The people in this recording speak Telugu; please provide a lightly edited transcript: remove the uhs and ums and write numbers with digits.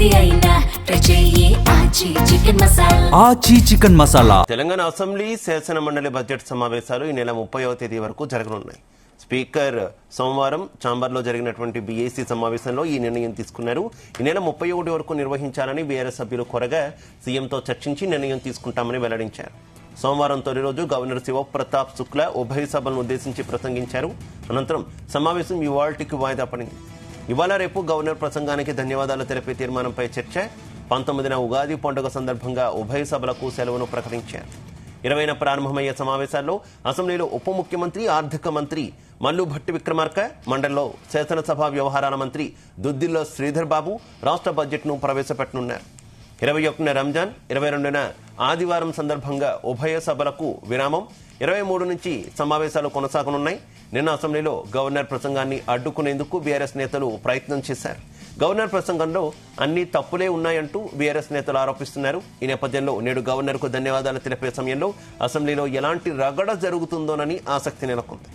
ఏది అయినా ట్రై చెయ్యి ఆచి చికెన్ మసాలా. ఆచి చికెన్ మసాలా. తెలంగాణ అసెంబ్లీ శాసన మండలి బడ్జెట్ సమావేశాలు ఈ నెల 30వ తేదీ వరకు జరగనున్నాయి. స్పీకర్ సోమవారం ఛాంబర్లో జరిగినటువంటి బీఏసీ సమావేశంలో ఈ నిర్ణయం తీసుకున్నారు. ఈ నెల 31 వరకు నిర్వహించాలని బీఆర్ఎస్ సభ్యులు కోరగా సీఎంతో చర్చించి నిర్ణయం తీసుకుంటామని వెల్లడించారు. సోమవారం తొలి రోజు గవర్నర్ శివప్రతాప్ శుక్లా ఉభయ సభలను ఉద్దేశించి ప్రసంగించారు. అనంతరం సమావేశం ఇవాళ్టికి వాయిదా పడింది. ఇవాళ రేపు గవర్నర్ ప్రసంగానికి ధన్యవాదాలు తెలిపే తీర్మానంపై చర్చ. 19న ఉగాది పండుగ సందర్భంగా ఉభయ సభలకు సెలవును ప్రకటించారు. 20న ప్రారంభమయ్యే సమావేశాల్లో అసెంబ్లీలో ఉప ముఖ్యమంత్రి ఆర్థిక మంత్రి మల్లు భట్టి విక్రమార్క, మండలిలో శాసనసభ వ్యవహారాల మంత్రి దుద్దిల్లో శ్రీధర్ బాబు రాష్ట్ర బడ్జెట్ను ప్రవేశపెట్టనున్నారు. 21న రంజాన్, 22న ఆదివారం సందర్భంగా ఉభయ సభలకు విరామం. 23 నుంచి సమావేశాలు కొనసాగనున్నాయి. నిన్న అసెంబ్లీలో గవర్నర్ ప్రసంగాన్ని అడ్డుకునేందుకు బీఆర్ఎస్ నేతలు ప్రయత్నం చేశారు. గవర్నర్ ప్రసంగంలో అన్ని తప్పులే ఉన్నాయంటూ బీఆర్ఎస్ నేతలు ఆరోపిస్తున్నారు. ఈ నేపథ్యంలో నేడు గవర్నర్కు ధన్యవాదాలు తెలిపే సమయంలో అసెంబ్లీలో ఎలాంటి రగడ జరుగుతుందోనని ఆసక్తి నెలకొంది.